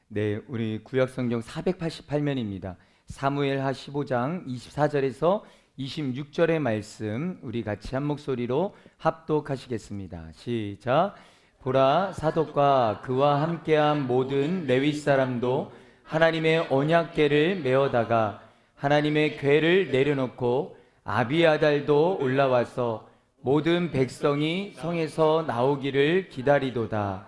네, 우리 구약성경 488면입니다. 사무엘하 15장 24절에서 26절의 말씀 우리 같이 한 목소리로 합독하시겠습니다. 시작. 보라, 사독과 그와 함께한 모든 레위 사람도 하나님의 언약궤를 메어다가 하나님의 궤를 내려놓고 아비아달도 올라와서 모든 백성이 성에서 나오기를 기다리도다.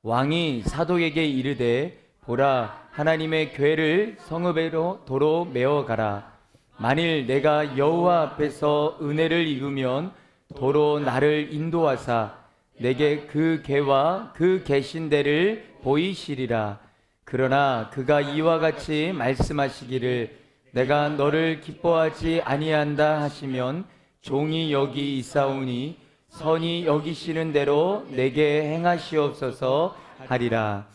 왕이 사독에게 이르되 보라, 하나님의 궤를 성읍으로 도로 메어가라. 만일 내가 여호와 앞에서 은혜를 입으면 도로 나를 인도하사 내게 그 궤와 그 계신 데를 보이시리라. 그러나 그가 이와 같이 말씀하시기를 내가 너를 기뻐하지 아니한다 하시면 종이 여기 있사오니 선이 여기시는 대로 내게 행하시옵소서 하리라.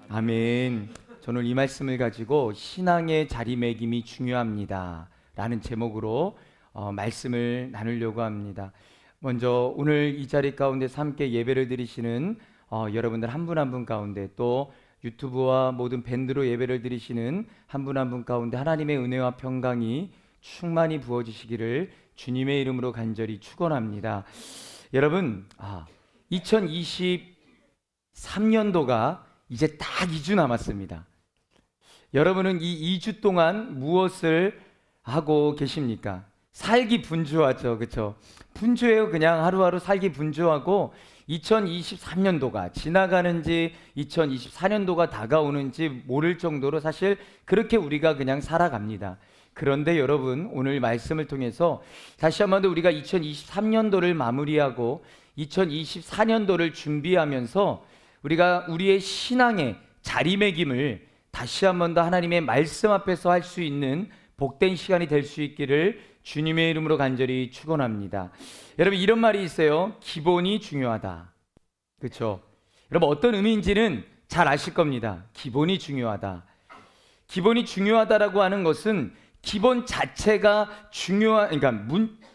아멘. 저는 이 말씀을 가지고 신앙의 자리매김이 중요합니다 라는 제목으로 말씀을 나누려고 합니다. 먼저 오늘 이 자리 가운데서 함께 예배를 드리시는 여러분들 한 분 한 분 가운데, 또 유튜브와 모든 밴드로 예배를 드리시는 한 분 한 분 가운데 하나님의 은혜와 평강이 충만히 부어지시기를 주님의 이름으로 간절히 축원합니다. 여러분, 2023년도가 이제 딱 2주 남았습니다. 여러분은 이 2주 동안 무엇을 하고 계십니까? 살기 분주하죠, 그렇죠? 분주해요. 그냥 하루하루 살기 분주하고 2023년도가 지나가는지 2024년도가 다가오는지 모를 정도로 사실 그렇게 우리가 그냥 살아갑니다. 그런데 여러분, 오늘 말씀을 통해서 다시 한번 더 우리가 2023년도를 마무리하고 2024년도를 준비하면서 우리가 우리의 신앙의 자리매김을 다시 한번 더 하나님의 말씀 앞에서 할 수 있는 복된 시간이 될 수 있기를 주님의 이름으로 간절히 축원합니다. 여러분, 이런 말이 있어요. 기본이 중요하다. 그렇죠? 여러분, 어떤 의미인지는 잘 아실 겁니다. 기본이 중요하다. 기본이 중요하다라고 하는 것은 기본 자체가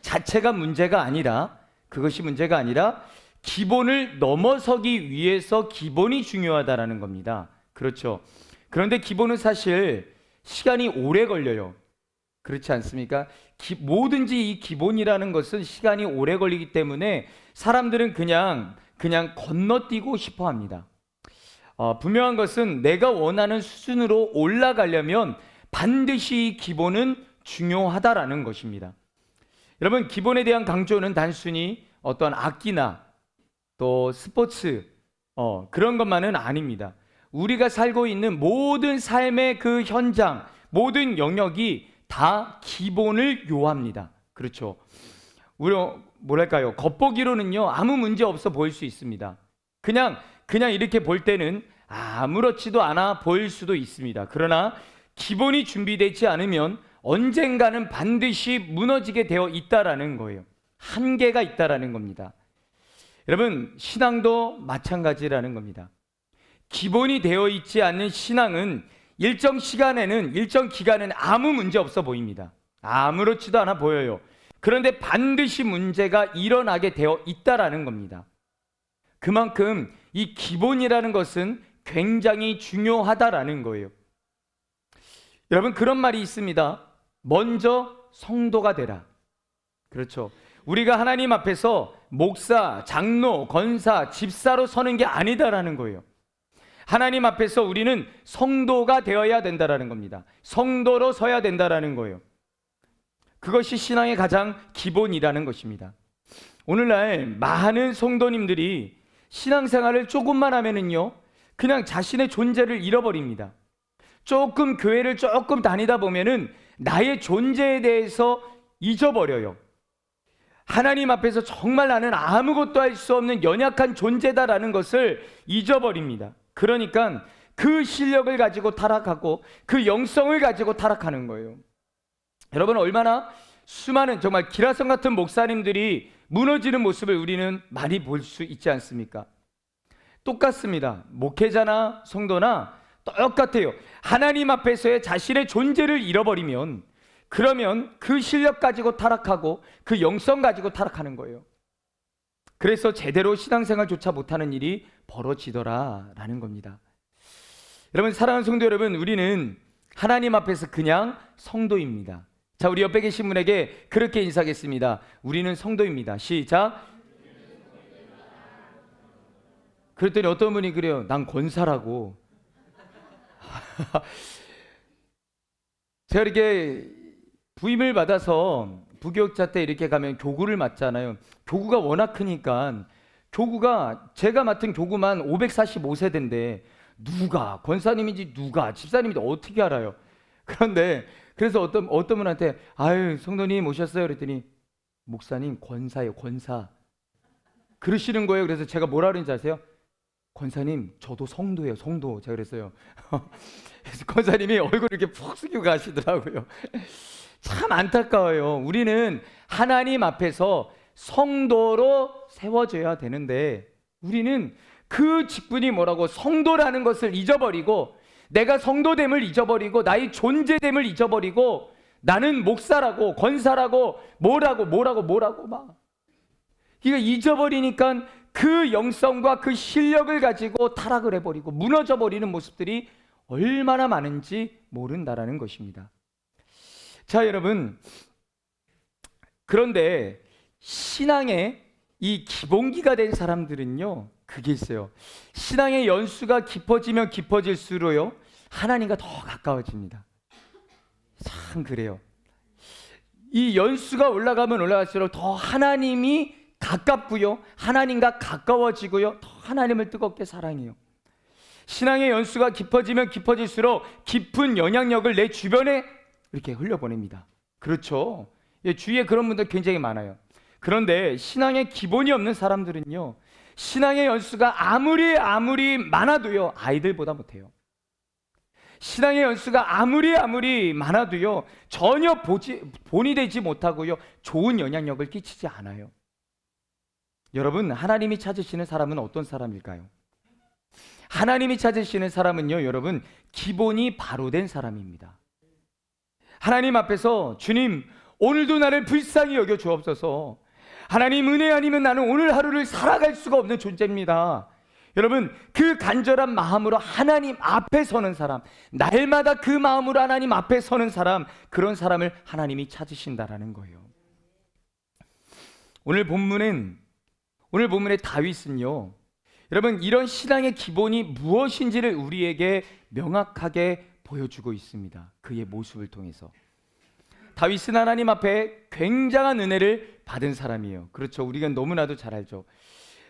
자체가 문제가 아니라, 그것이 문제가 아니라 기본을 넘어서기 위해서 기본이 중요하다라는 겁니다. 그렇죠? 그런데 기본은 사실 시간이 오래 걸려요. 그렇지 않습니까? 뭐든지 이 기본이라는 것은 시간이 오래 걸리기 때문에 사람들은 그냥 건너뛰고 싶어 합니다. 분명한 것은 내가 원하는 수준으로 올라가려면 반드시 기본은 중요하다라는 것입니다. 여러분, 기본에 대한 강조는 단순히 어떤 악기나 또 스포츠 그런 것만은 아닙니다. 우리가 살고 있는 모든 삶의 그 현장, 모든 영역이 다 기본을 요합니다. 그렇죠? 우리 뭐랄까요? 겉보기로는요 아무 문제 없어 보일 수 있습니다. 그냥 이렇게 볼 때는 아무렇지도 않아 보일 수도 있습니다. 그러나 기본이 준비되지 않으면 언젠가는 반드시 무너지게 되어 있다라는 거예요. 한계가 있다라는 겁니다. 여러분, 신앙도 마찬가지라는 겁니다. 기본이 되어 있지 않는 신앙은 일정 기간에는 아무 문제 없어 보입니다. 아무렇지도 않아 보여요. 그런데 반드시 문제가 일어나게 되어 있다라는 겁니다. 그만큼 이 기본이라는 것은 굉장히 중요하다라는 거예요. 여러분, 그런 말이 있습니다. 먼저 성도가 되라. 그렇죠? 우리가 하나님 앞에서 목사, 장로, 권사, 집사로 서는 게 아니다라는 거예요. 하나님 앞에서 우리는 성도가 되어야 된다라는 겁니다. 성도로 서야 된다라는 거예요. 그것이 신앙의 가장 기본이라는 것입니다. 오늘날 많은 성도님들이 신앙생활을 조금만 하면은요 그냥 자신의 존재를 잃어버립니다. 교회를 조금 다니다 보면은 나의 존재에 대해서 잊어버려요. 하나님 앞에서 정말 나는 아무것도 할 수 없는 연약한 존재다라는 것을 잊어버립니다. 그러니까 그 실력을 가지고 타락하고 그 영성을 가지고 타락하는 거예요. 여러분, 얼마나 수많은 정말 기라성 같은 목사님들이 무너지는 모습을 우리는 많이 볼 수 있지 않습니까? 똑같습니다. 목회자나 성도나 똑같아요. 하나님 앞에서의 자신의 존재를 잃어버리면 그러면 그 실력 가지고 타락하고 그 영성 가지고 타락하는 거예요. 그래서 제대로 신앙생활조차 못하는 일이 벌어지더라라는 겁니다. 여러분, 사랑하는 성도 여러분, 우리는 하나님 앞에서 그냥 성도입니다. 자, 우리 옆에 계신 분에게 그렇게 인사하겠습니다. 우리는 성도입니다. 시작. 그랬더니 어떤 분이 그래요. 난 권사라고. 제가 이렇게 부임을 받아서 부교육자 때 이렇게 가면 교구를 맡잖아요. 교구가 워낙 크니까 교구가 제가 맡은 교구만 545세대인데 누가 권사님인지 누가 집사님인지 어떻게 알아요? 그런데 그래서 어떤 분한테 아유 성도님 오셨어요? 그랬더니 목사님 권사예요, 권사. 그러시는 거예요. 그래서 제가 뭐라 그러는지 아세요? 권사님 저도 성도예요, 성도. 제가 그랬어요. 그래서 권사님이 얼굴을 이렇게 푹 숙이고 가시더라고요. 참 안타까워요. 우리는 하나님 앞에서 성도로 세워져야 되는데 우리는 그 직분이 뭐라고 성도라는 것을 잊어버리고 내가 성도됨을 잊어버리고 나의 존재됨을 잊어버리고 나는 목사라고 권사라고 뭐라고 막 이거 잊어버리니까 그 영성과 그 실력을 가지고 타락을 해버리고 무너져버리는 모습들이 얼마나 많은지 모른다라는 것입니다. 자, 여러분, 그런데 신앙의 이 기본기가 된 사람들은요, 그게 있어요. 신앙의 연수가 깊어지면 깊어질수록요 하나님과 더 가까워집니다. 참 그래요. 이 연수가 올라가면 올라갈수록 더 하나님이 가깝고요, 하나님과 가까워지고요, 더 하나님을 뜨겁게 사랑해요. 신앙의 연수가 깊어지면 깊어질수록 깊은 영향력을 내 주변에 이렇게 흘려보냅니다. 그렇죠. 예, 주위에 그런 분들 굉장히 많아요. 그런데 신앙의 기본이 없는 사람들은요, 신앙의 연수가 아무리 많아도요 아이들보다 못해요. 신앙의 연수가 아무리 많아도요 전혀 본이 되지 못하고요 좋은 영향력을 끼치지 않아요. 여러분, 하나님이 찾으시는 사람은 어떤 사람일까요? 하나님이 찾으시는 사람은요, 여러분, 기본이 바로 된 사람입니다. 하나님 앞에서 주님 오늘도 나를 불쌍히 여겨 주옵소서. 하나님 은혜 아니면 나는 오늘 하루를 살아갈 수가 없는 존재입니다. 여러분, 그 간절한 마음으로 하나님 앞에 서는 사람, 날마다 그 마음으로 하나님 앞에 서는 사람, 그런 사람을 하나님이 찾으신다라는 거예요. 오늘 본문의 다윗은요, 여러분, 이런 신앙의 기본이 무엇인지를 우리에게 명확하게 보여주고 있습니다. 그의 모습을 통해서. 다윗은 하나님 앞에 굉장한 은혜를 받은 사람이에요. 그렇죠. 우리가 너무나도 잘 알죠.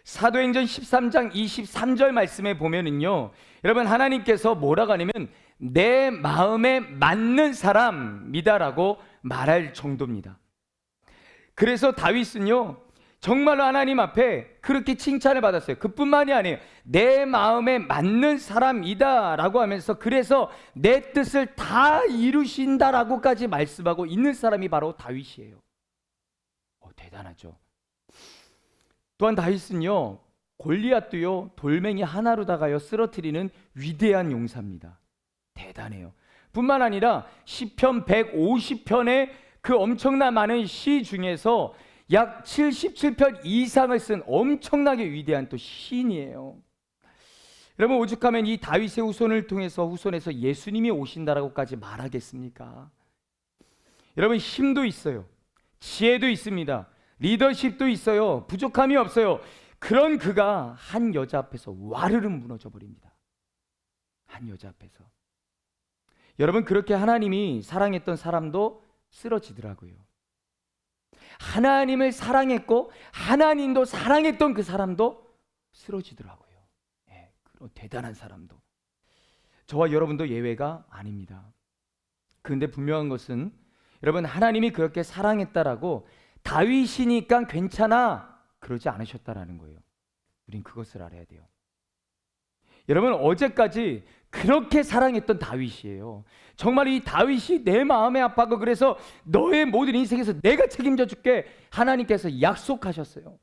사도행전 13장 23절 말씀에 보면은요, 여러분, 하나님께서 뭐라고 하냐면 내 마음에 맞는 사람이다라고 말할 정도입니다. 그래서 다윗은요 정말로 하나님 앞에 그렇게 칭찬을 받았어요. 그뿐만이 아니에요. 내 마음에 맞는 사람이다라고 하면서 그래서 내 뜻을 다 이루신다라고까지 말씀하고 있는 사람이 바로 다윗이에요. 대단하죠. 또한 다윗은요 골리앗도요 돌멩이 하나로다가요 쓰러뜨리는 위대한 용사입니다. 대단해요. 뿐만 아니라 시편 150편의 그 엄청난 많은 시 중에서 약 77편 이상을 쓴 엄청나게 위대한 또 시인이에요. 여러분, 오죽하면 이 다윗의 후손에서 예수님이 오신다라고까지 말하겠습니까? 여러분, 힘도 있어요. 지혜도 있습니다. 리더십도 있어요. 부족함이 없어요. 그런 그가 한 여자 앞에서 와르르 무너져 버립니다. 한 여자 앞에서. 여러분, 그렇게 하나님이 사랑했던 사람도 쓰러지더라고요. 하나님을 사랑했고 하나님도 사랑했던 그 사람도 쓰러지더라고요. 그런 대단한 사람도. 저와 여러분도 예외가 아닙니다. 그런데 분명한 것은 여러분, 하나님이 그렇게 사랑했다라고 다윗이니까 괜찮아 그러지 않으셨다라는 거예요. 우린 그것을 알아야 돼요. 여러분, 어제까지 그렇게 사랑했던 다윗이에요. 정말 이 다윗이 내 마음에 아파하고 그래서 너의 모든 인생에서 내가 책임져 줄게 하나님께서 약속하셨어요.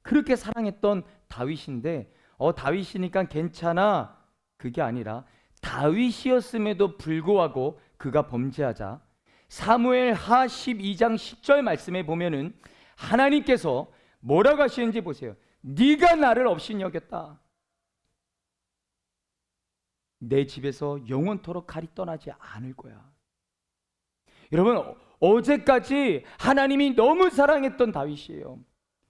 그렇게 사랑했던 다윗인데 다윗이니까 괜찮아 그게 아니라 다윗이었음에도 불구하고 그가 범죄하자 사무엘 하 12장 10절 말씀에 보면은 하나님께서 뭐라고 하시는지 보세요. 네가 나를 없인 여겼다. 내 집에서 영원토록 칼이 떠나지 않을 거야. 여러분, 어제까지 하나님이 너무 사랑했던 다윗이에요.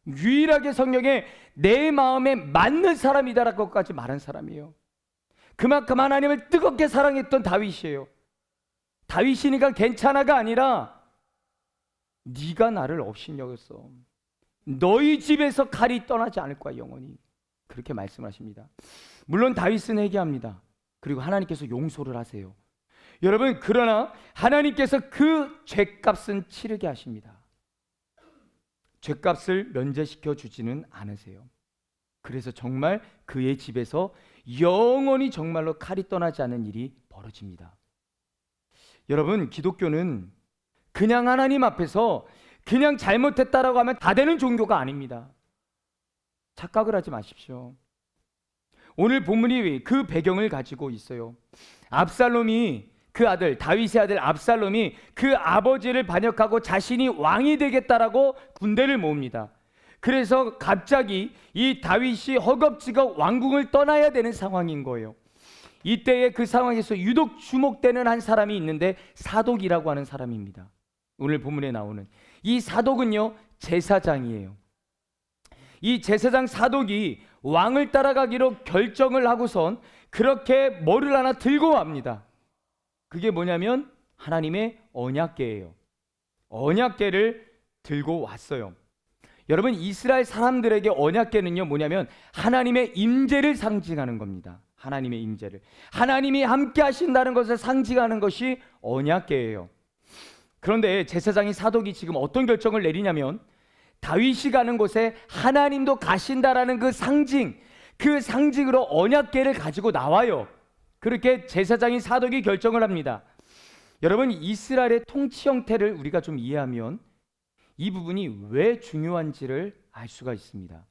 유일하게 성경에 내 마음에 맞는 사람이다라고까지 말한 사람이에요. 그만큼 하나님을 뜨겁게 사랑했던 다윗이에요. 다윗이니까 괜찮아가 아니라 네가 나를 없인 여겼어. 너희 집에서 칼이 떠나지 않을 거야 영원히. 그렇게 말씀하십니다. 물론 다윗은 회개합니다. 그리고 하나님께서 용서를 하세요. 여러분, 그러나 하나님께서 그 죄값은 치르게 하십니다. 죄값을 면제시켜 주지는 않으세요. 그래서 정말 그의 집에서 영원히 정말로 칼이 떠나지 않는 일이 벌어집니다. 여러분, 기독교는 그냥 하나님 앞에서 그냥 잘못했다라고 하면 다 되는 종교가 아닙니다. 착각을 하지 마십시오. 오늘 본문이 그 배경을 가지고 있어요. 압살롬이, 그 아들, 다윗의 아들 압살롬이 그 아버지를 반역하고 자신이 왕이 되겠다라고 군대를 모읍니다. 그래서 갑자기 이 다윗이 허겁지겁 왕궁을 떠나야 되는 상황인 거예요. 이때에 그 상황에서 유독 주목되는 한 사람이 있는데 사독이라고 하는 사람입니다. 오늘 본문에 나오는 이 사독은요, 제사장이에요. 이 제사장 사독이 왕을 따라가기로 결정을 하고선 그렇게 뭐를 하나 들고 옵니다. 그게 뭐냐면 하나님의 언약궤예요. 언약궤를 들고 왔어요. 여러분, 이스라엘 사람들에게 언약궤는요 뭐냐면 하나님의 임재를 상징하는 겁니다. 하나님의 임재를, 하나님이 함께 하신다는 것을 상징하는 것이 언약궤예요. 그런데 제사장이 사독이 지금 어떤 결정을 내리냐면 다윗이 가는 곳에 하나님도 가신다라는 그 상징으로 언약궤를 가지고 나와요. 그렇게 제사장이 사독이 결정을 합니다. 여러분, 이스라엘의 통치 형태를 우리가 좀 이해하면 이 부분이 왜 중요한지를 알 수가 있습니다.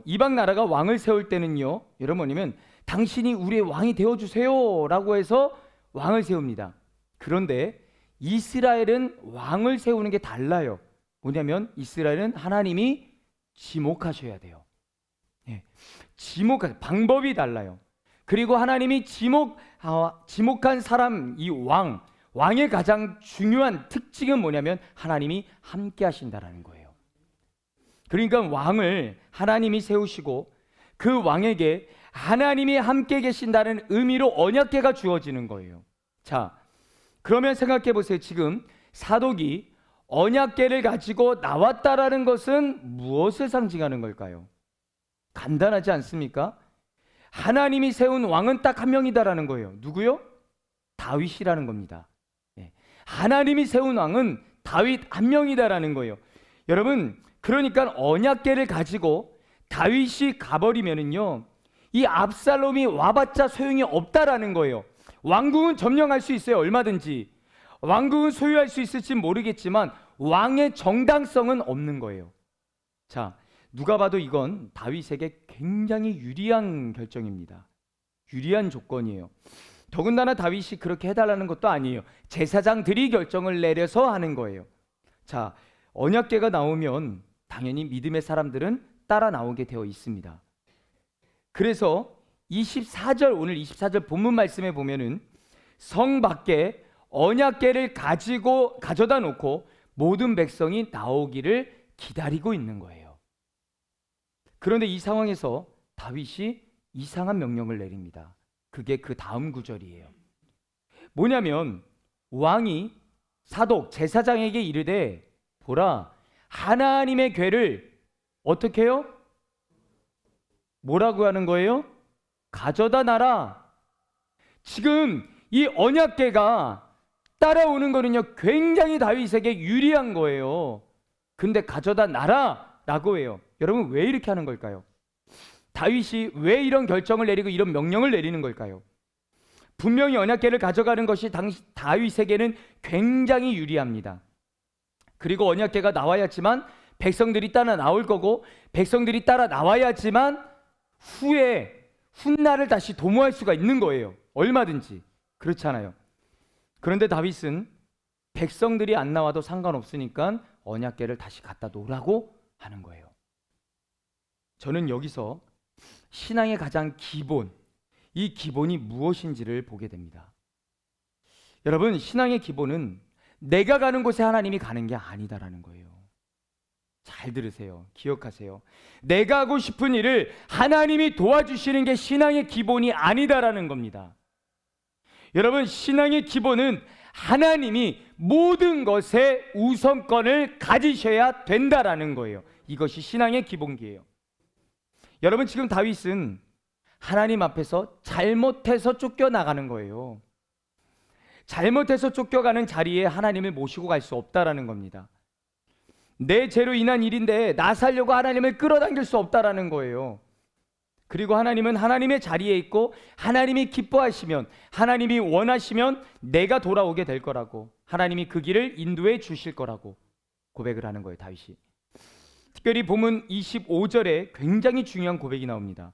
이방 나라가 왕을 세울 때는요, 여러분 뭐냐면 당신이 우리의 왕이 되어주세요 라고 해서 왕을 세웁니다. 그런데 이스라엘은 왕을 세우는 게 달라요. 뭐냐면 이스라엘은 하나님이 지목하셔야 돼요. 방법이 달라요. 그리고 하나님이 지목한 사람, 이 왕의 가장 중요한 특징은 뭐냐면 하나님이 함께 하신다라는 거예요. 그러니까 왕을 하나님이 세우시고 그 왕에게 하나님이 함께 계신다는 의미로 언약궤가 주어지는 거예요. 자, 그러면 생각해 보세요. 지금 사독이 언약궤를 가지고 나왔다라는 것은 무엇을 상징하는 걸까요? 간단하지 않습니까? 하나님이 세운 왕은 딱 한 명이다라는 거예요. 누구요? 다윗이라는 겁니다. 하나님이 세운 왕은 다윗 한 명이다라는 거예요. 여러분, 그러니까 언약궤를 가지고 다윗이 가버리면은요, 이 압살롬이 와봤자 소용이 없다라는 거예요. 왕궁은 점령할 수 있어요. 얼마든지 왕궁은 소유할 수 있을지 모르겠지만 왕의 정당성은 없는 거예요. 자, 누가 봐도 이건 다윗에게 굉장히 유리한 결정입니다. 유리한 조건이에요. 더군다나 다윗이 그렇게 해달라는 것도 아니에요. 제사장들이 결정을 내려서 하는 거예요. 자, 언약궤가 나오면 당연히 믿음의 사람들은 따라 나오게 되어 있습니다. 그래서 24절, 오늘 24절 본문 말씀에 보면은 성 밖에 언약궤를 가져다 놓고 모든 백성이 나오기를 기다리고 있는 거예요. 그런데 이 상황에서 다윗이 이상한 명령을 내립니다. 그게 그 다음 구절이에요. 뭐냐면 왕이 사독 제사장에게 이르되 보라, 하나님의 궤를 어떻게 해요? 뭐라고 하는 거예요? 가져다 놔라. 지금 이 언약궤가 따라오는 거는요 굉장히 다윗에게 유리한 거예요. 근데 가져다 놔라 라고 해요. 여러분, 왜 이렇게 하는 걸까요? 다윗이 왜 이런 결정을 내리고 이런 명령을 내리는 걸까요? 분명히 언약궤를 가져가는 것이 당시 다윗에게는 굉장히 유리합니다. 그리고 언약궤가 나와야지만 백성들이 따라 나올 거고, 백성들이 따라 나와야지만 후에 훗날을 다시 도모할 수가 있는 거예요. 얼마든지. 그렇잖아요. 그런데 다윗은 백성들이 안 나와도 상관없으니까 언약궤를 다시 갖다 놓으라고 하는 거예요. 저는 여기서 신앙의 가장 기본, 이 기본이 무엇인지를 보게 됩니다. 여러분, 신앙의 기본은 내가 가는 곳에 하나님이 가는 게 아니다라는 거예요. 잘 들으세요. 기억하세요. 내가 하고 싶은 일을 하나님이 도와주시는 게 신앙의 기본이 아니다라는 겁니다. 여러분, 신앙의 기본은 하나님이 모든 것에 우선권을 가지셔야 된다라는 거예요. 이것이 신앙의 기본기예요. 여러분, 지금 다윗은 하나님 앞에서 잘못해서 쫓겨나가는 거예요. 잘못해서 쫓겨가는 자리에 하나님을 모시고 갈 수 없다라는 겁니다. 내 죄로 인한 일인데 나 살려고 하나님을 끌어당길 수 없다라는 거예요. 그리고 하나님은 하나님의 자리에 있고 하나님이 기뻐하시면, 하나님이 원하시면 내가 돌아오게 될 거라고, 하나님이 그 길을 인도해 주실 거라고 고백을 하는 거예요, 다윗이. 특별히 본문 25절에 굉장히 중요한 고백이 나옵니다.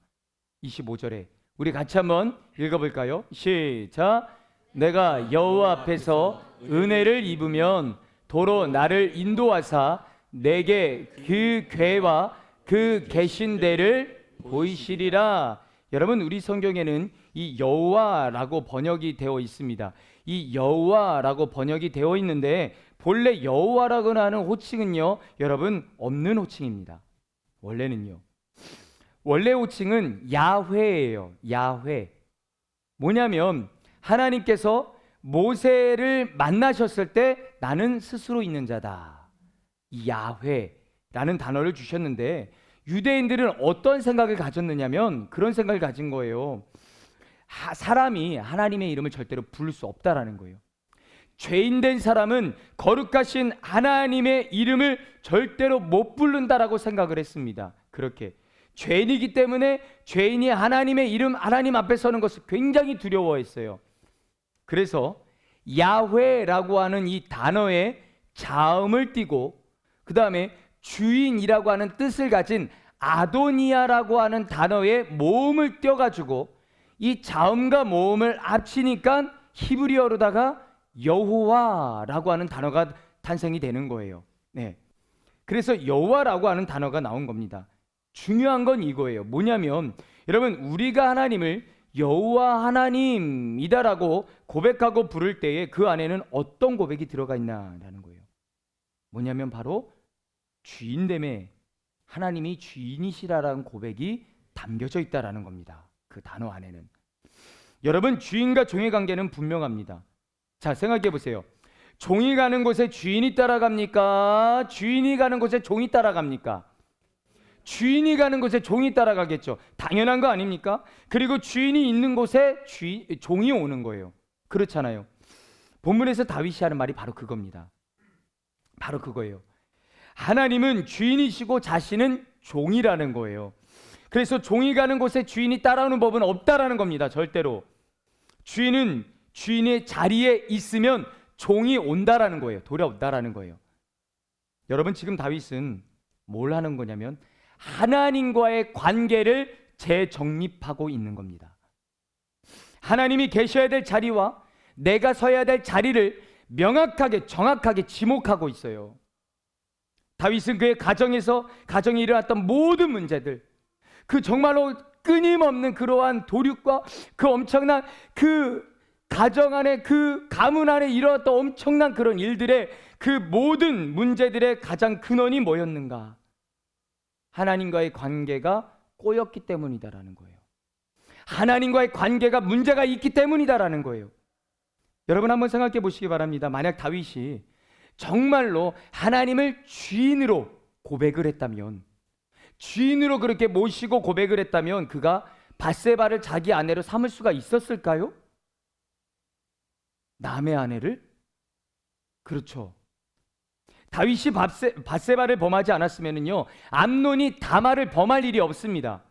25절에 우리 같이 한번 읽어볼까요? 시작. 내가 여호와 앞에서 은혜를 입으면 도로 나를 인도하사 내게 그 궤와 그 계신 데를 보이시리라. 여러분, 우리 성경에는 이 여호와라고 번역이 되어 있습니다. 이 여호와라고 번역이 되어 있는데 본래 여호와라고 하는 호칭은요, 여러분, 없는 호칭입니다. 원래는요. 원래 호칭은 야훼예요. 야훼. 뭐냐면 하나님께서 모세를 만나셨을 때 나는 스스로 있는 자다, 이 야훼라는 단어를 주셨는데 유대인들은 어떤 생각을 가졌느냐면 그런 생각을 가진 거예요. 사람이 하나님의 이름을 절대로 부를 수 없다라는 거예요. 죄인된 사람은 거룩하신 하나님의 이름을 절대로 못 부른다라고 생각을 했습니다. 그렇게 죄인이기 때문에 죄인이 하나님의 이름, 하나님 앞에 서는 것을 굉장히 두려워했어요. 그래서 야훼라고 하는 이 단어에 자음을 띄고 그 다음에 주인이라고 하는 뜻을 가진 아도니아라고 하는 단어에 모음을 띄어가지고 이 자음과 모음을 합치니까 히브리어로다가 여호와라고 하는 단어가 탄생이 되는 거예요. 네. 그래서 여호와라고 하는 단어가 나온 겁니다. 중요한 건 이거예요. 뭐냐면 여러분, 우리가 하나님을 여호와 하나님이다라고 고백하고 부를 때에 그 안에는 어떤 고백이 들어가 있나라는 거예요. 뭐냐면 바로 주인됨에 하나님이 주인이시라는 고백이 담겨져 있다라는 겁니다. 그 단어 안에는. 여러분, 주인과 종의 관계는 분명합니다. 자, 생각해 보세요. 종이 가는 곳에 주인이 따라갑니까? 주인이 가는 곳에 종이 따라갑니까? 주인이 가는 곳에 종이 따라가겠죠. 당연한 거 아닙니까? 그리고 주인이 있는 곳에 종이 오는 거예요. 그렇잖아요. 본문에서 다윗이 하는 말이 바로 그겁니다. 바로 그거예요. 하나님은 주인이시고 자신은 종이라는 거예요. 그래서 종이 가는 곳에 주인이 따라오는 법은 없다라는 겁니다. 절대로. 주인은 주인의 자리에 있으면 종이 온다라는 거예요. 돌아온다라는 거예요. 여러분, 지금 다윗은 뭘 하는 거냐면 하나님과의 관계를 재정립하고 있는 겁니다. 하나님이 계셔야 될 자리와 내가 서야 될 자리를 명확하게 정확하게 지목하고 있어요. 다윗은 그의 가정에 일어났던 모든 문제들, 그 정말로 끊임없는 그러한 도륙과 그 엄청난 그 가정 안에, 그 가문 안에 일어났던 엄청난 그런 일들의 그 모든 문제들의 가장 근원이 뭐였는가? 하나님과의 관계가 꼬였기 때문이다라는 거예요. 하나님과의 관계가 문제가 있기 때문이다라는 거예요. 여러분, 한번 생각해 보시기 바랍니다. 만약 다윗이 정말로 하나님을 주인으로 고백을 했다면, 주인으로 그렇게 모시고 고백을 했다면 그가 밧세바를 자기 아내로 삼을 수가 있었을까요? 남의 아내를? 그렇죠. 다윗이 밧세바를 범하지 않았으면요, 암논이 다말을 범할 일이 없습니다.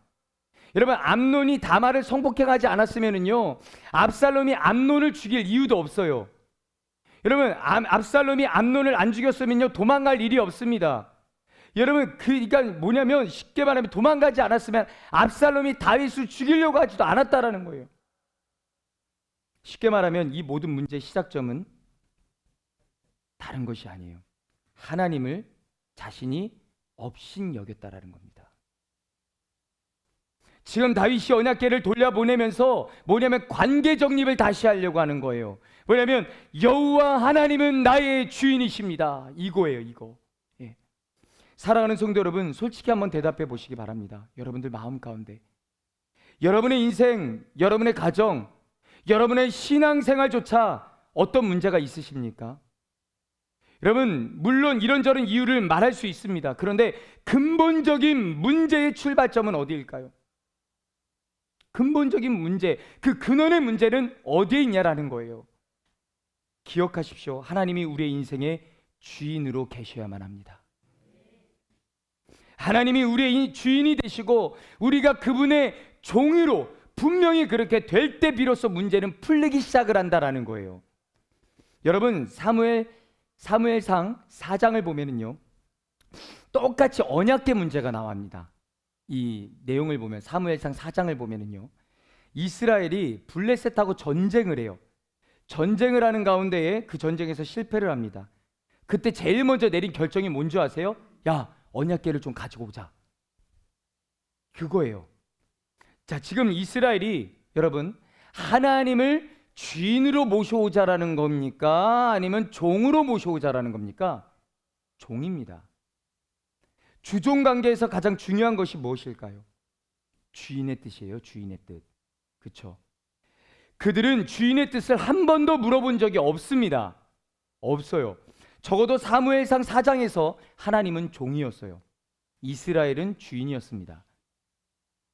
여러분, 암논이 다말을 성폭행하지 않았으면요, 압살롬이 암논을 죽일 이유도 없어요. 여러분, 압살롬이 암논을 안 죽였으면요, 도망갈 일이 없습니다. 여러분, 그러니까 뭐냐면 쉽게 말하면 도망가지 않았으면 압살롬이 다윗을 죽이려고 하지도 않았다라는 거예요. 쉽게 말하면 이 모든 문제의 시작점은 다른 것이 아니에요. 하나님을 자신이 업신여겼다라는 겁니다. 지금 다윗이 언약궤를 돌려보내면서 뭐냐면 관계 정립을 다시 하려고 하는 거예요. 뭐냐면 여호와 하나님은 나의 주인이십니다. 이거예요, 이거. 예. 사랑하는 성도 여러분, 솔직히 한번 대답해 보시기 바랍니다. 여러분들 마음 가운데 여러분의 인생, 여러분의 가정, 여러분의 신앙생활조차 어떤 문제가 있으십니까? 여러분, 물론 이런저런 이유를 말할 수 있습니다. 그런데 근본적인 문제의 출발점은 어디일까요? 근본적인 문제, 그 근원의 문제는 어디에 있냐라는 거예요. 기억하십시오. 하나님이 우리의 인생의 주인으로 계셔야만 합니다. 하나님이 우리의 주인이 되시고 우리가 그분의 종으로 분명히 그렇게 될 때 비로소 문제는 풀리기 시작을 한다라는 거예요. 여러분, 사무엘상 4장을 보면은요, 똑같이 언약궤 문제가 나옵니다. 이 내용을 보면, 사무엘상 4장을 보면은요, 이스라엘이 블레셋하고 전쟁을 해요. 전쟁을 하는 가운데에 그 전쟁에서 실패를 합니다. 그때 제일 먼저 내린 결정이 뭔지 아세요? 야, 언약궤를 좀 가지고 오자. 그거예요. 자, 지금 이스라엘이 여러분 하나님을 주인으로 모셔오자라는 겁니까? 아니면 종으로 모셔오자라는 겁니까? 종입니다. 주종 관계에서 가장 중요한 것이 무엇일까요? 주인의 뜻이에요. 주인의 뜻. 그렇죠? 그들은 주인의 뜻을 한 번도 물어본 적이 없습니다. 없어요. 적어도 사무엘상 4장에서 하나님은 종이었어요. 이스라엘은 주인이었습니다.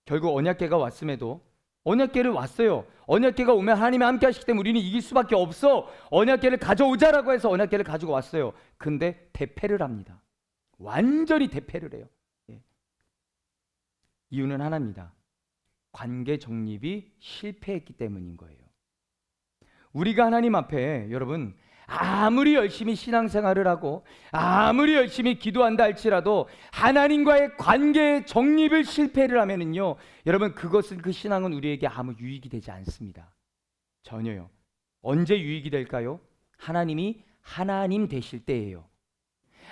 결국 언약궤가 왔음에도 언약궤를 왔어요. 언약궤가 오면 하나님이 함께 하시기 때문에 우리는 이길 수밖에 없어. 언약궤를 가져오자라고 해서 언약궤를 가지고 왔어요. 근데 대패를 합니다. 완전히 대패를 해요. 예. 이유는 하나입니다. 관계 정립이 실패했기 때문인 거예요. 우리가 하나님 앞에 여러분 아무리 열심히 신앙생활을 하고 아무리 열심히 기도한다 할지라도 하나님과의 관계 정립을 실패를 하면은요, 여러분 그것은 그 신앙은 우리에게 아무 유익이 되지 않습니다. 전혀요. 언제 유익이 될까요? 하나님이 하나님 되실 때예요.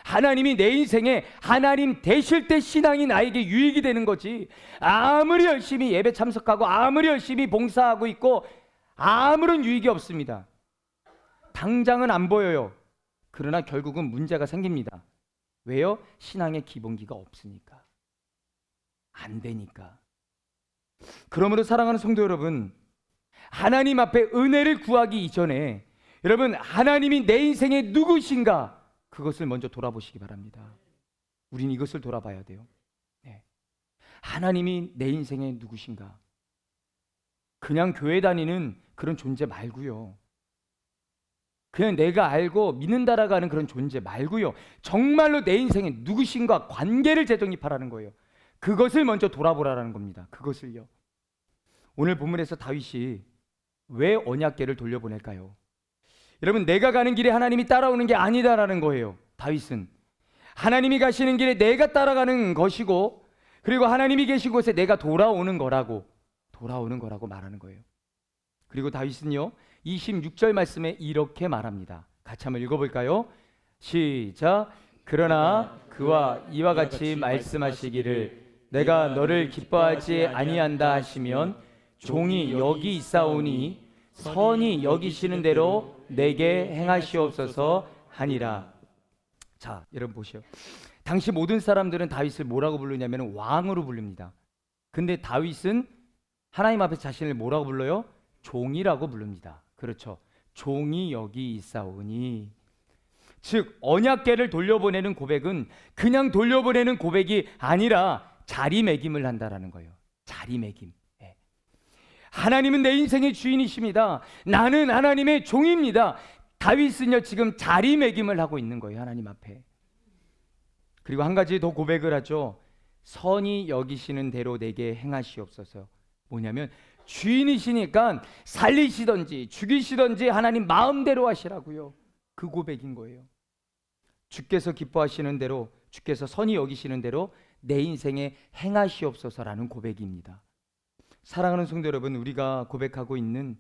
하나님이 내 인생에 하나님 되실 때 신앙이 나에게 유익이 되는 거지. 아무리 열심히 예배 참석하고 아무리 열심히 봉사하고 있고 아무런 유익이 없습니다. 당장은 안 보여요. 그러나 결국은 문제가 생깁니다. 왜요? 신앙의 기본기가 없으니까. 안 되니까. 그러므로 사랑하는 성도 여러분, 하나님 앞에 은혜를 구하기 이전에 여러분 하나님이 내 인생의 누구신가 그것을 먼저 돌아보시기 바랍니다. 우린 이것을 돌아봐야 돼요. 네. 하나님이 내 인생의 누구신가? 그냥 교회 다니는 그런 존재 말고요. 그냥 내가 알고 믿는다라고 하는 그런 존재 말고요. 정말로 내 인생에 누구신가 관계를 재정립하라는 거예요. 그것을 먼저 돌아보라는 겁니다. 그것을요. 오늘 본문에서 다윗이 왜 언약궤를 돌려보낼까요? 여러분, 내가 가는 길에 하나님이 따라오는 게 아니다라는 거예요. 다윗은 하나님이 가시는 길에 내가 따라가는 것이고, 그리고 하나님이 계신 곳에 내가 돌아오는 거라고 말하는 거예요. 그리고 다윗은요 26절 말씀에 이렇게 말합니다. 같이 한번 읽어볼까요? 시작. 그러나 그와 이와 같이 말씀하시기를 내가 너를 기뻐하지 아니한다 하시면 종이 여기 있사오니 선히 여기시는 대로 내게 행하시옵소서 하니라. 자, 여러분 보시오. 당시 모든 사람들은 다윗을 뭐라고 부르냐면 왕으로 부릅니다. 근데 다윗은 하나님 앞에 자신을 뭐라고 불러요? 종이라고 부릅니다. 그렇죠. 종이 여기 있사오니. 즉 언약궤를 돌려보내는 고백은 그냥 돌려보내는 고백이 아니라 자리매김을 한다라는 거예요. 자리매김. 예. 하나님은 내 인생의 주인이십니다. 나는 하나님의 종입니다. 다윗은요 지금 자리매김을 하고 있는 거예요. 하나님 앞에. 그리고 한 가지 더 고백을 하죠. 선히 여기시는 대로 내게 행하시옵소서. 뭐냐면 주인이시니까 살리시든지 죽이시든지 하나님 마음대로 하시라고요. 그 고백인 거예요. 주께서 기뻐하시는 대로, 주께서 선히 여기시는 대로 내 인생에 행하시옵소서라는 고백입니다. 사랑하는 성도 여러분, 우리가 고백하고 있는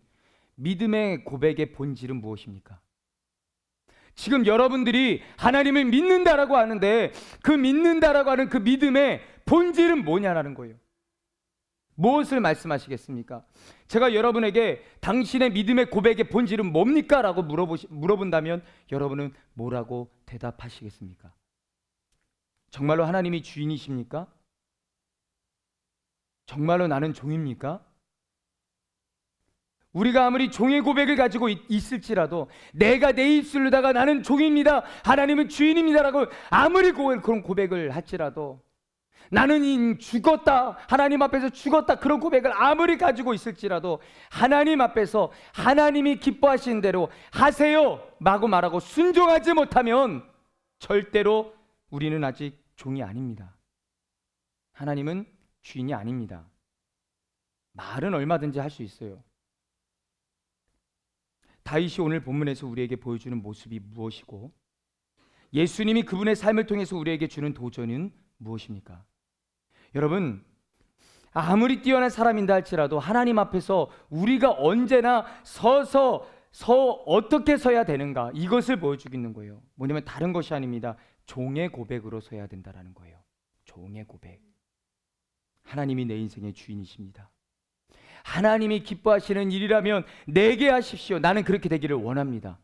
믿음의 고백의 본질은 무엇입니까? 지금 여러분들이 하나님을 믿는다라고 하는데 그 믿는다라고 하는 그 믿음의 본질은 뭐냐라는 거예요. 무엇을 말씀하시겠습니까? 제가 여러분에게 당신의 믿음의 고백의 본질은 뭡니까? 라고 물어본다면 여러분은 뭐라고 대답하시겠습니까? 정말로 하나님이 주인이십니까? 정말로 나는 종입니까? 우리가 아무리 종의 고백을 가지고 있을지라도 내가 내 입술로다가 나는 종입니다, 하나님은 주인입니다라고 아무리 그런 고백을 할지라도, 나는 죽었다, 하나님 앞에서 죽었다, 그런 고백을 아무리 가지고 있을지라도 하나님 앞에서 하나님이 기뻐하시는 대로 하세요 마구 말하고 순종하지 못하면 절대로 우리는 아직 종이 아닙니다. 하나님은 주인이 아닙니다. 말은 얼마든지 할 수 있어요. 다윗이 오늘 본문에서 우리에게 보여주는 모습이 무엇이고 예수님이 그분의 삶을 통해서 우리에게 주는 도전은 무엇입니까? 여러분, 아무리 뛰어난 사람인다 할지라도 하나님 앞에서 우리가 언제나 어떻게 서야 되는가, 이것을 보여주고 있는 거예요. 뭐냐면 다른 것이 아닙니다. 종의 고백으로 서야 된다는 거예요. 종의 고백. 하나님이 내 인생의 주인이십니다. 하나님이 기뻐하시는 일이라면 내게 하십시오. 나는 그렇게 되기를 원합니다.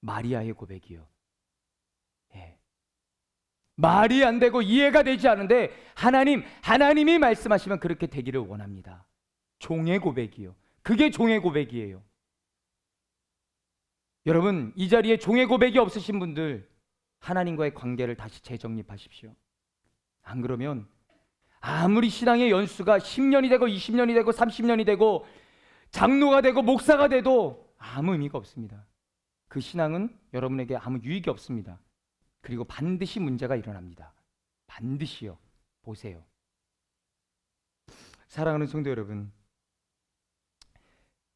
마리아의 고백이요. 말이 안 되고 이해가 되지 않은데 하나님이 말씀하시면 그렇게 되기를 원합니다. 종의 고백이요. 그게 종의 고백이에요. 여러분, 이 자리에 종의 고백이 없으신 분들 하나님과의 관계를 다시 재정립하십시오. 안 그러면 아무리 신앙의 연수가 10년이 되고 20년이 되고 30년이 되고 장로가 되고 목사가 돼도 아무 의미가 없습니다. 그 신앙은 여러분에게 아무 유익이 없습니다. 그리고 반드시 문제가 일어납니다. 반드시요. 보세요. 사랑하는 성도 여러분,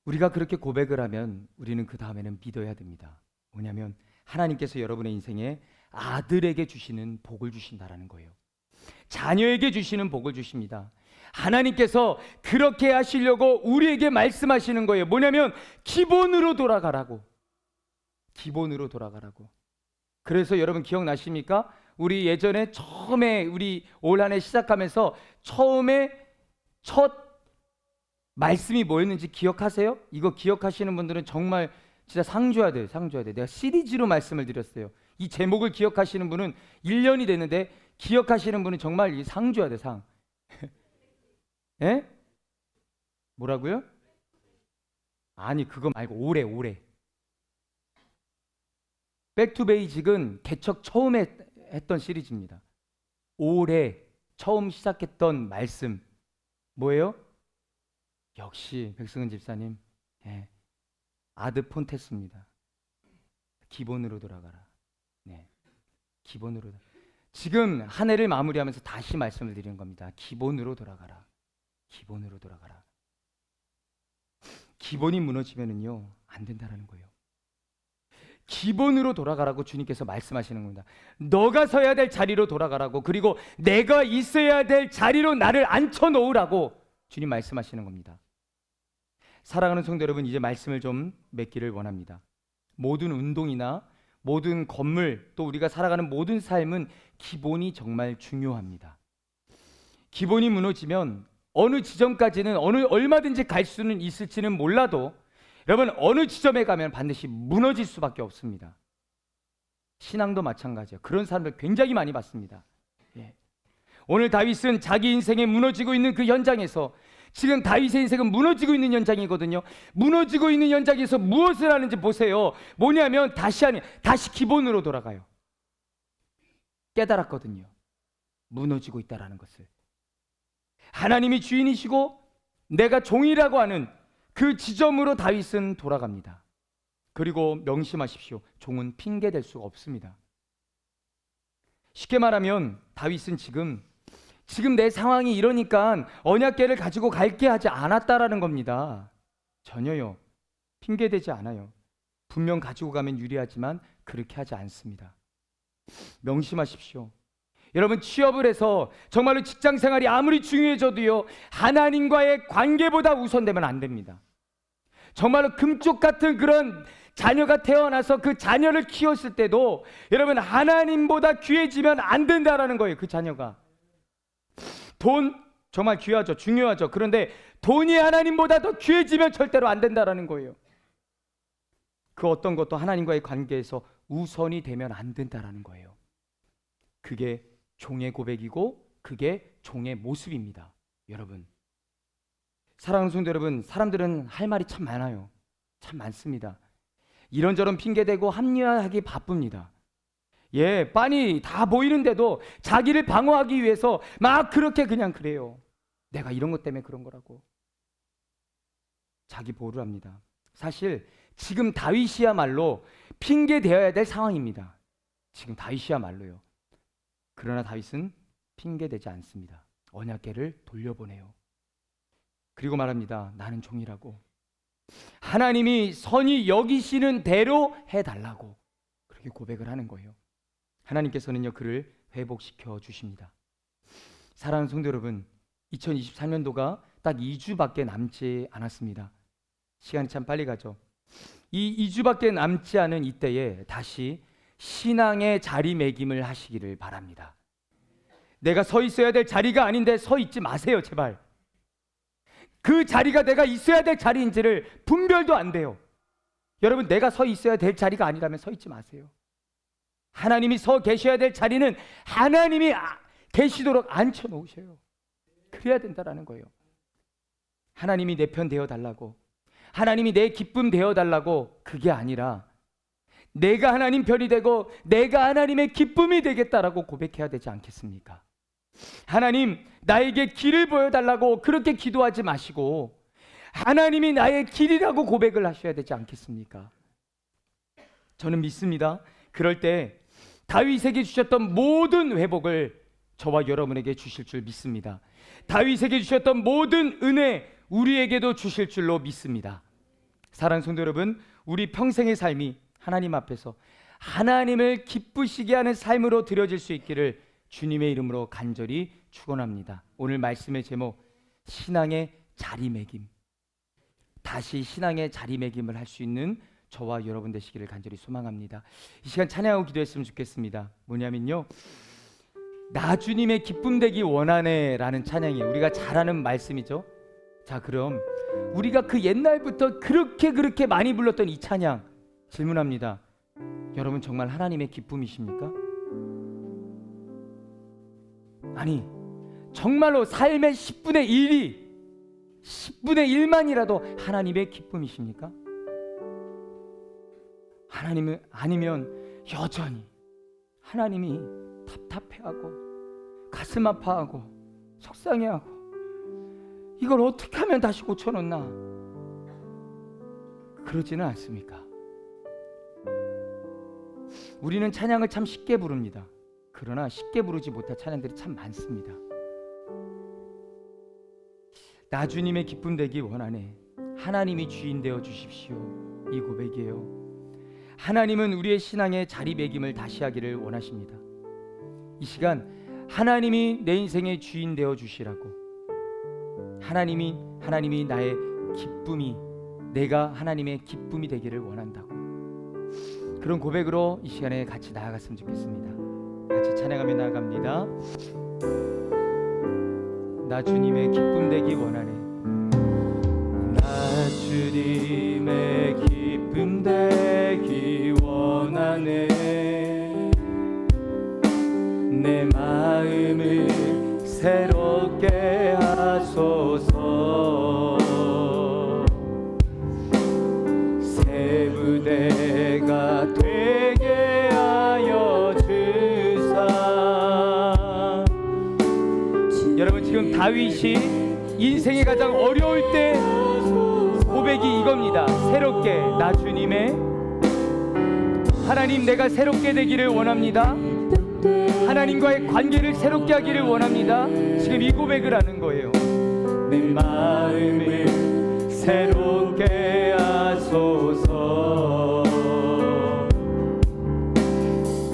우리가 그렇게 고백을 하면 우리는 그 다음에는 믿어야 됩니다. 뭐냐면 하나님께서 여러분의 인생에 아들에게 주시는 복을 주신다라는 거예요. 자녀에게 주시는 복을 주십니다. 하나님께서 그렇게 하시려고 우리에게 말씀하시는 거예요. 뭐냐면 기본으로 돌아가라고. 기본으로 돌아가라고. 그래서 여러분 기억나십니까? 우리 예전에 처음에 우리 올 한 해 시작하면서 첫 말씀이 뭐였는지 기억하세요? 이거 기억하시는 분들은 정말 진짜 상 줘야 돼요. 상 줘야 돼요. 내가 시리즈로 말씀을 드렸어요. 이 제목을 기억하시는 분은 1년이 됐는데 기억하시는 분은 정말 상 줘야 돼. 상. 예? 뭐라고요? 아니 그거 말고 올해 백투베이직은 개척 처음 했던 시리즈입니다. 올해 처음 시작했던 말씀 뭐예요? 역시 백승은 집사님, 아드 폰테스입니다. 기본으로 돌아가라. 기본으로. 지금 한 해를 마무리하면서 다시 말씀을 드리는 겁니다. 기본으로 돌아가라. 기본으로 돌아가라. 기본이 무너지면은요 안 된다라는 거예요. 기본으로 돌아가라고 주님께서 말씀하시는 겁니다. 너가 서야 될 자리로 돌아가라고, 그리고 내가 있어야 될 자리로 나를 앉혀놓으라고 주님 말씀하시는 겁니다. 사랑하는 성도 여러분, 이제 말씀을 좀 맺기를 원합니다. 모든 운동이나 모든 건물, 또 우리가 살아가는 모든 삶은 기본이 정말 중요합니다. 기본이 무너지면 어느 지점까지는 얼마든지 갈 수는 있을지는 몰라도 여러분 어느 지점에 가면 반드시 무너질 수밖에 없습니다. 신앙도 마찬가지예요. 그런 사람들 굉장히 많이 봤습니다. 오늘 다윗은 자기 인생에 무너지고 있는 그 현장에서, 지금 다윗의 인생은 무너지고 있는 현장이거든요. 무너지고 있는 현장에서 무엇을 하는지 보세요. 뭐냐면 다시 기본으로 돌아가요. 깨달았거든요. 무너지고 있다라는 것을. 하나님이 주인이시고 내가 종이라고 하는 그 지점으로 다윗은 돌아갑니다. 그리고 명심하십시오. 종은 핑계댈 수가 없습니다. 쉽게 말하면 다윗은 지금 내 상황이 이러니까 언약궤를 가지고 갈게 하지 않았다라는 겁니다. 전혀요. 핑계대지 않아요. 분명 가지고 가면 유리하지만 그렇게 하지 않습니다. 명심하십시오. 여러분, 취업을 해서 정말로 직장 생활이 아무리 중요해져도요 하나님과의 관계보다 우선되면 안 됩니다. 정말로 금쪽 같은 그런 자녀가 태어나서 그 자녀를 키웠을 때도 여러분 하나님보다 귀해지면 안 된다라는 거예요. 그 자녀가. 돈 정말 귀하죠. 중요하죠. 그런데 돈이 하나님보다 더 귀해지면 절대로 안 된다라는 거예요. 그 어떤 것도 하나님과의 관계에서 우선이 되면 안 된다라는 거예요. 그게 종의 고백이고 그게 종의 모습입니다. 여러분, 사랑하는 성도 여러분, 사람들은 할 말이 참 많아요. 참 많습니다. 이런저런 핑계대고 합리화하기 바쁩니다. 예, 빤히 다 보이는데도 자기를 방어하기 위해서 막 그렇게 그냥 그래요. 내가 이런 것 때문에 그런 거라고. 자기 보호를 합니다. 사실 지금 다윗이야말로 핑계대어야 될 상황입니다. 지금 다윗이야말로요. 그러나 다윗은 핑계대지 않습니다. 언약궤를 돌려보내요. 그리고 말합니다. 나는 종이라고. 하나님이 선히 여기시는 대로 해달라고 그렇게 고백을 하는 거예요. 하나님께서는요 그를 회복시켜 주십니다. 사랑하는 성도 여러분, 2023년도가 딱 2주밖에 남지 않았습니다. 시간이 참 빨리 가죠. 이 2주밖에 남지 않은 이때에 다시 신앙의 자리매김을 하시기를 바랍니다. 내가 서 있어야 될 자리가 아닌데 서 있지 마세요, 제발. 그 자리가 내가 있어야 될 자리인지를 분별도 안 돼요. 여러분, 내가 서 있어야 될 자리가 아니라면 서 있지 마세요. 하나님이 서 계셔야 될 자리는 하나님이 계시도록 앉혀 놓으셔요. 그래야 된다라는 거예요. 하나님이 내 편 되어 달라고, 하나님이 내 기쁨 되어 달라고, 그게 아니라 내가 하나님 편이 되고 내가 하나님의 기쁨이 되겠다라고 고백해야 되지 않겠습니까? 하나님, 나에게 길을 보여달라고 그렇게 기도하지 마시고 하나님이 나의 길이라고 고백을 하셔야 되지 않겠습니까? 저는 믿습니다. 그럴 때 다윗에게 주셨던 모든 회복을 저와 여러분에게 주실 줄 믿습니다. 다윗에게 주셨던 모든 은혜 우리에게도 주실 줄로 믿습니다. 사랑하는 성도 여러분, 우리 평생의 삶이 하나님 앞에서 하나님을 기쁘시게 하는 삶으로 드려질 수 있기를 주님의 이름으로 간절히 축원합니다. 오늘 말씀의 제목, 신앙의 자리매김. 다시 신앙의 자리매김을 할 수 있는 저와 여러분 되시기를 간절히 소망합니다. 이 시간 찬양하고 기도했으면 좋겠습니다. 뭐냐면요, 나 주님의 기쁨 되기 원하네 라는 찬양이 우리가 잘 아는 말씀이죠. 자, 그럼 우리가 그 옛날부터 그렇게 많이 불렀던 이 찬양 질문합니다. 여러분 정말 하나님의 기쁨이십니까? 아니, 정말로 삶의 10분의 1이 10분의 1만이라도 하나님의 기쁨이십니까? 하나님은 아니면 여전히 하나님이 답답해하고 가슴 아파하고 속상해하고 이걸 어떻게 하면 다시 고쳐놓나, 그러지는 않습니까? 우리는 찬양을 참 쉽게 부릅니다. 그러나 쉽게 부르지 못할 찬양들이 참 많습니다. 나 주님의 기쁨 되기 원하네, 하나님이 주인 되어 주십시오, 이 고백이에요. 하나님은 우리의 신앙의 자리매김을 다시 하기를 원하십니다. 이 시간 하나님이 내 인생의 주인 되어 주시라고, 하나님이 나의 기쁨이, 내가 하나님의 기쁨이 되기를 원한다고, 그런 고백으로 이 시간에 같이 나아갔으면 좋겠습니다. 같이 찬양하며 나아갑니다. 나 주님의 기쁨 되기 원하네, 나 주님의 기쁨 되기 원하네, 내 마음을 새롭게 하소서, 새 부대가 되게 하여 주사. 여러분, 지금 다윗이 인생의 가장 어려울 때 고백이 이겁니다. 새롭게, 나 주님의 하나님, 내가 새롭게 되기를 원합니다. 하나님과의 관계를 새롭게 하기를 원합니다. 지금 이 고백을 하는 거예요. 내 마음을 새롭게 하소서,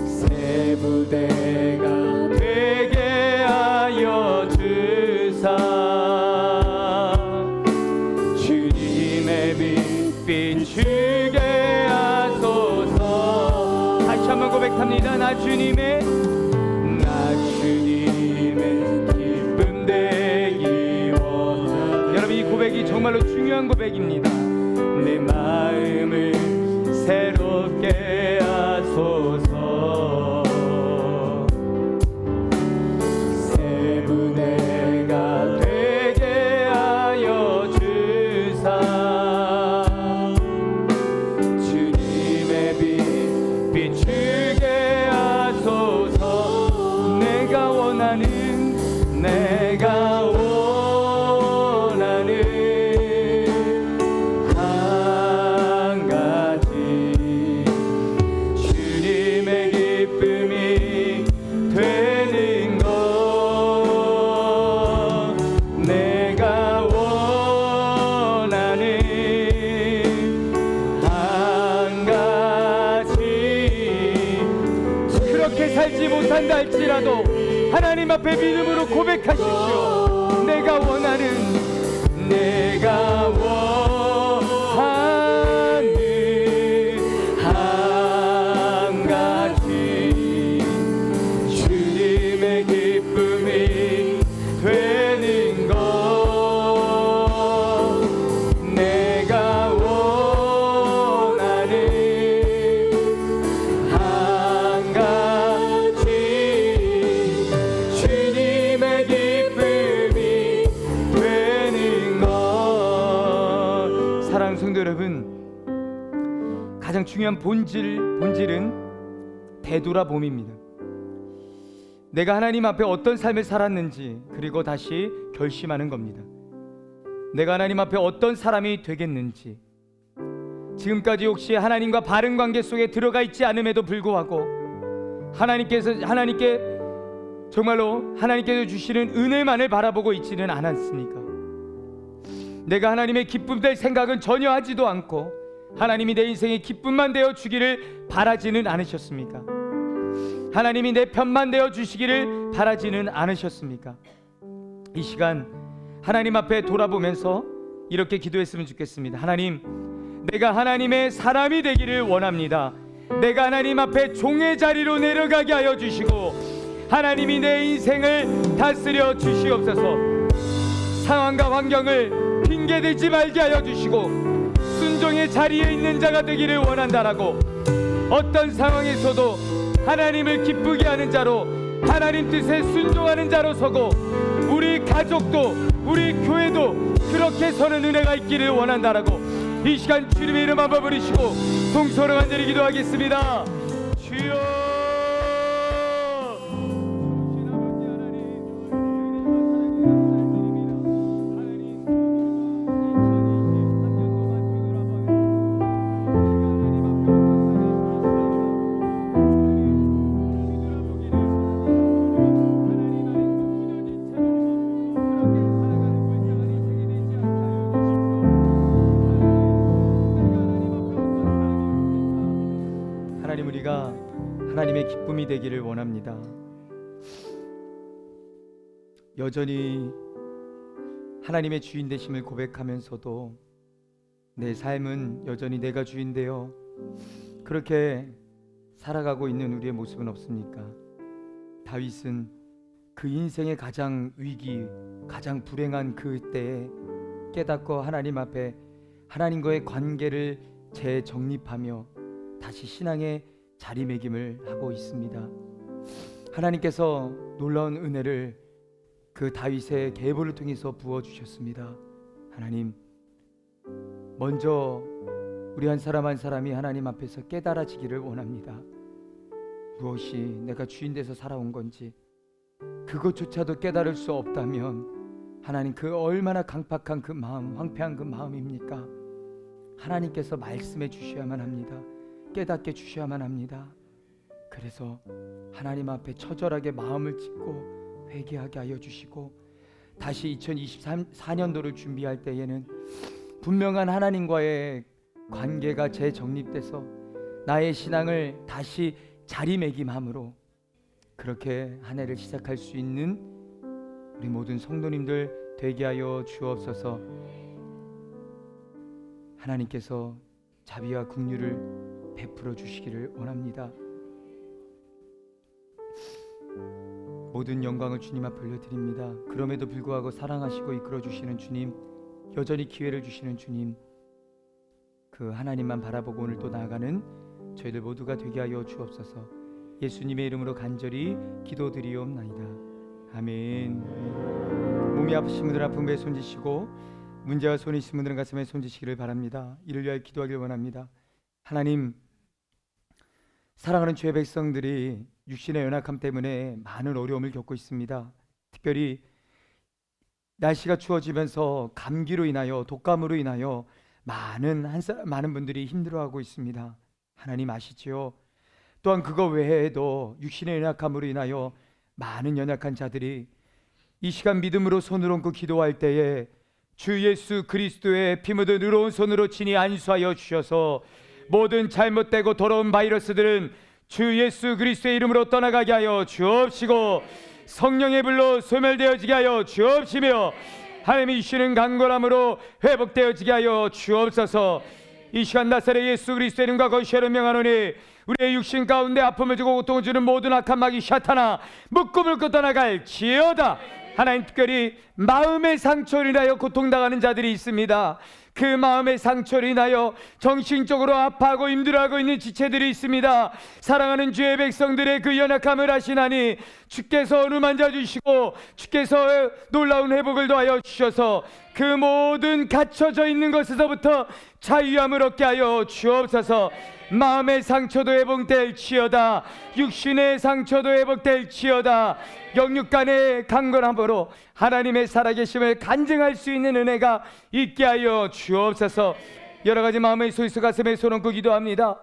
새 부대가 되게 하여 주사, 주님의 빛 비추게 하소서. 원합니다. 나 주님의 기쁨 되기 원합니다. 여러분, 이 고백이 정말로 중요한 고백입니다. 내 마음을 새롭게 하소서. 새 부대가 되게 하여 주사. 주님의 빛 비추게 하소서. 내가 원하는 한 가지, 주님의 기쁨이 되는 것. 내가 원하는 한 가지. 그렇게 살지 못한다 할지라도 하나님 앞에 믿음으로 고백하십시오. 내가 원하는 한 가지, 주님의 기쁨이 되는 것. 내가 원하는 한 가지, 주님의 기쁨이 되는 것. 사랑하는 성도 여러분, 가장 중요한 본질은 되돌아봄입니다. 내가 하나님 앞에 어떤 삶을 살았는지, 그리고 다시 결심하는 겁니다. 내가 하나님 앞에 어떤 사람이 되겠는지. 지금까지 혹시 하나님과 바른 관계 속에 들어가 있지 않음에도 불구하고 하나님께 정말로 하나님께서 주시는 은혜만을 바라보고 있지는 않았습니까? 내가 하나님의 기쁨 될 생각은 전혀 하지도 않고 하나님이 내 인생의 기쁨만 되어 주기를 바라지는 않으셨습니까? 하나님이 내 편만 되어 주시기를 바라지는 않으셨습니까? 이 시간 하나님 앞에 돌아보면서 이렇게 기도했으면 좋겠습니다. 하나님, 내가 하나님의 사람이 되기를 원합니다. 내가 하나님 앞에 종의 자리로 내려가게 하여 주시고 하나님이 내 인생을 다스려 주시옵소서. 상황과 환경을 핑계대지 말게 하여 주시고 순종의 자리에 있는 자가 되기를 원한다라고, 어떤 상황에서도 하나님을 기쁘게 하는 자로, 하나님 뜻에 순종하는 자로 서고 우리 가족도 우리 교회도 그렇게 서는 은혜가 있기를 원한다라고, 이 시간 주님의 이름 한번 부르시고 동서로 간절히 기도하겠습니다. 주여. 하나님, 우리가 하나님의 기쁨이 되기를 원합니다. 여전히 하나님의 주인 되심을 고백하면서도 내 삶은 여전히 내가 주인 되어 그렇게 살아가고 있는 우리의 모습은 없습니까? 다윗은 그 인생의 가장 위기, 가장 불행한 그 때에 깨닫고 하나님 앞에 하나님과의 관계를 재정립하며 다시 신앙의 자리매김을 하고 있습니다. 하나님께서 놀라운 은혜를 그 다윗의 계보를 통해서 부어주셨습니다. 하나님, 먼저 우리 한 사람 한 사람이 하나님 앞에서 깨달아지기를 원합니다. 무엇이 내가 주인 돼서 살아온 건지 그것조차도 깨달을 수 없다면 하나님, 그 얼마나 강팍한 그 마음, 황폐한 그 마음입니까? 하나님께서 말씀해 주셔야만 합니다. 깨닫게 주셔야만 합니다. 그래서 하나님 앞에 처절하게 마음을 찢고 회개하게 하여 주시고 다시 2024년도를 준비할 때에는 분명한 하나님과의 관계가 재정립돼서 나의 신앙을 다시 자리매김함으로 그렇게 한 해를 시작할 수 있는 우리 모든 성도님들 되게 하여 주옵소서. 하나님께서 자비와 긍휼을 베풀어 주시기를 원합니다. 모든 영광을 주님 앞에 올려드립니다. 그럼에도 불구하고 사랑하시고 이끌어주시는 주님, 여전히 기회를 주시는 주님, 그 하나님만 바라보고 오늘 또 나아가는 저희들 모두가 되게 하여 주옵소서. 예수님의 이름으로 간절히 기도드리옵나이다. 아멘. 몸이 아프신 분들 아픈 배에 손지시고 문제와 손이 있으신 분들은 가슴에 손지시기를 바랍니다. 이를 위하여 기도하길 원합니다. 하나님, 사랑하는 주의 백성들이 육신의 연약함 때문에 많은 어려움을 겪고 있습니다. 특별히 날씨가 추워지면서 감기로 인하여, 독감으로 인하여 많은 분들이 힘들어하고 있습니다. 하나님 아시지요? 또한 그거 외에도 육신의 연약함으로 인하여 많은 연약한 자들이 이 시간 믿음으로 손을 얹고 기도할 때에 주 예수 그리스도의 피 묻은 의로운 손으로 친히 안수하여 주셔서 모든 잘못되고 더러운 바이러스들은 주 예수 그리스도의 이름으로 떠나가게 하여 주옵시고, 성령의 불로 소멸되어지게 하여 주옵시며, 하나님이 주시는 강건함으로 회복되어지게 하여 주옵소서. 이 시간 나사렛 예수 그리스도의 이름과 거시하를 명하노니 우리의 육신 가운데 아픔을 주고 고통을 주는 모든 악한 마귀 샤탄아, 묶음을 떠나갈 지어다. 하나님, 특별히 마음의 상처로 인하여 고통당하는 자들이 있습니다. 그 마음의 상처로 인하여 정신적으로 아파하고 힘들어하고 있는 지체들이 있습니다. 사랑하는 주의 백성들의 그 연약함을 아시나니 주께서 어루만져 주시고 주께서 놀라운 회복을 더하여 주셔서 그 모든 갇혀져 있는 것에서부터 자유함을 얻게 하여 주옵소서. 마음의 상처도 회복될지어다. 육신의 상처도 회복될지어다. 영육간의 강건함으로 하나님의 살아계심을 간증할 수 있는 은혜가 있게 하여 주옵소서. 여러가지 마음의 소유수 가슴에 손 얹고 기도합니다.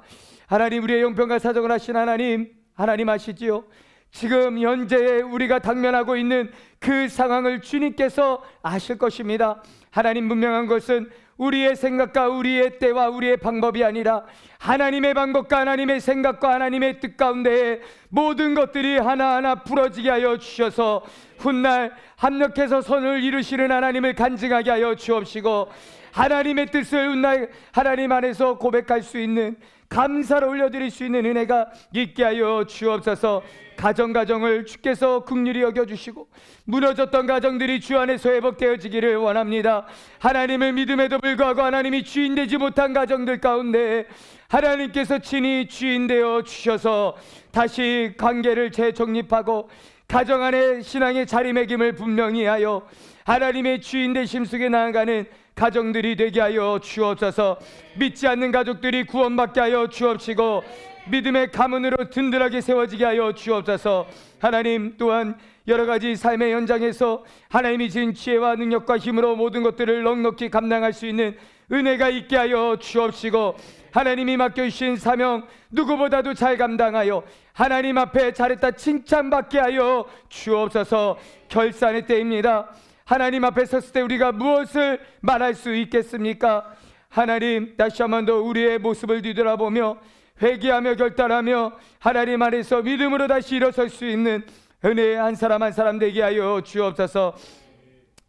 하나님, 우리의 용평과 사정을 하신 하나님, 하나님 아시지요? 지금 현재 우리가 당면하고 있는 그 상황을 주님께서 아실 것입니다. 하나님, 분명한 것은 우리의 생각과 우리의 때와 우리의 방법이 아니라 하나님의 방법과 하나님의 생각과 하나님의 뜻 가운데 모든 것들이 하나하나 부러지게 하여 주셔서 훗날 합력해서 선을 이루시는 하나님을 간증하게 하여 주옵시고, 하나님의 뜻을 훗날 하나님 안에서 고백할 수 있는, 감사를 올려드릴 수 있는 은혜가 있게 하여 주옵소서. 가정을 주께서 긍휼히 여겨주시고 무너졌던 가정들이 주 안에서 회복되어지기를 원합니다. 하나님을 믿음에도 불구하고 하나님이 주인 되지 못한 가정들 가운데 하나님께서 친히 주인 되어 주셔서 다시 관계를 재정립하고 가정 안에 신앙의 자리매김을 분명히 하여 하나님의 주인 되심 속에 나아가는 가정들이 되게 하여 주옵소서. 믿지 않는 가족들이 구원받게 하여 주옵시고 믿음의 가문으로 든든하게 세워지게 하여 주옵소서. 하나님, 또한 여러가지 삶의 현장에서 하나님이 주신 지혜와 능력과 힘으로 모든 것들을 넉넉히 감당할 수 있는 은혜가 있게 하여 주옵시고, 하나님이 맡겨주신 사명 누구보다도 잘 감당하여 하나님 앞에 잘했다 칭찬받게 하여 주옵소서. 결산의 때입니다. 하나님 앞에 섰을 때 우리가 무엇을 말할 수 있겠습니까? 하나님, 다시 한 번 더 우리의 모습을 뒤돌아보며 회개하며 결단하며 하나님 안에서 믿음으로 다시 일어설 수 있는 은혜의 한 사람 한 사람 되게 하여 주옵소서.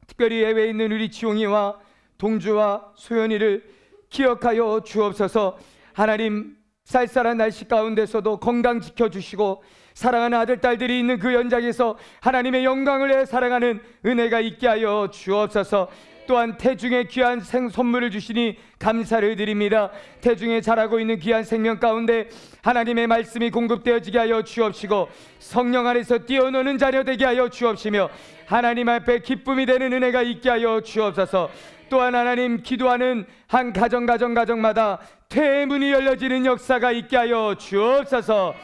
특별히 해외에 있는 우리 지용이와 동주와 소연이를 기억하여 주옵소서. 하나님, 쌀쌀한 날씨 가운데서도 건강 지켜주시고 사랑하는 아들 딸들이 있는 그 현장에서 하나님의 영광을 내 살아가는 은혜가 있게 하여 주옵소서. 또한 태중에 귀한 선물을 주시니 감사를 드립니다. 태중에 자라고 있는 귀한 생명 가운데 하나님의 말씀이 공급되어지게 하여 주옵시고 성령 안에서 뛰어노는 자녀 되게 하여 주옵시며 하나님 앞에 기쁨이 되는 은혜가 있게 하여 주옵소서. 또한 하나님, 기도하는 한 가정마다 퇴의 문이 열려지는 역사가 있게 하여 주옵소서.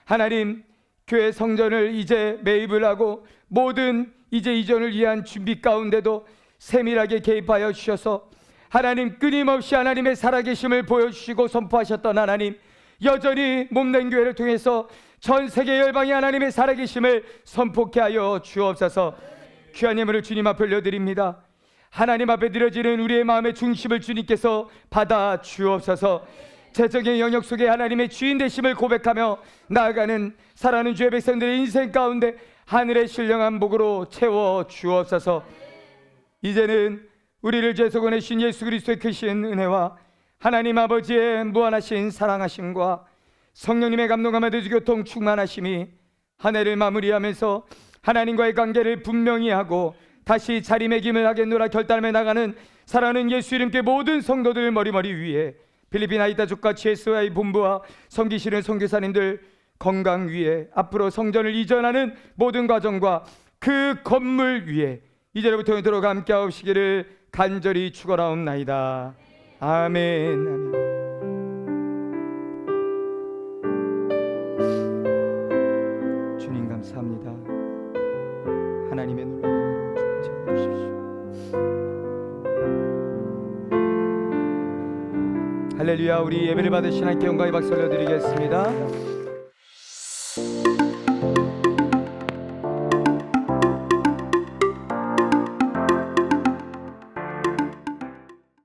하나님, 교회 성전을 이제 매입을 하고 모든 이제 이전을 위한 준비 가운데도 세밀하게 개입하여 주셔서 하나님, 끊임없이 하나님의 살아계심을 보여주시고 선포하셨던 하나님, 여전히 몸된 교회를 통해서 전 세계 열방이 하나님의 살아계심을 선포케 하여 주옵소서. 귀한 예물을 주님 앞에 올려드립니다. 하나님 앞에 드려지는 우리의 마음의 중심을 주님께서 받아 주옵소서. 재정의 영역 속에 하나님의 주인 되심을 고백하며 나아가는 사랑하는 주의 백성들의 인생 가운데 하늘의 신령한 복으로 채워 주옵소서. 이제는 우리를 죄속원의 신 예수 그리스도의 크신 은혜와 하나님 아버지의 무한하신 사랑하심과 성령님의 감동함에 교통 충만하심이 한 해를 마무리하면서 하나님과의 관계를 분명히 하고 다시 자리매김을 하겠노라 결단하며 나가는 사랑하는 예수 이름께 모든 성도들 머리머리 위에 필리핀 아이다족과 GSY 본부와 섬기시는 선교사님들 건강 위에 앞으로 성전을 이전하는 모든 과정과 그 건물 위에 이제로부터 영원토록 함께 하옵시기를 간절히 축원하옵나이다. 아멘. 아멘. 주님 감사합니다. 하나님의 놀라운 이름을 채워주십시오. 할렐루야. 우리 예배를 받으신 하나님께 영광의 박수 올려드리겠습니다.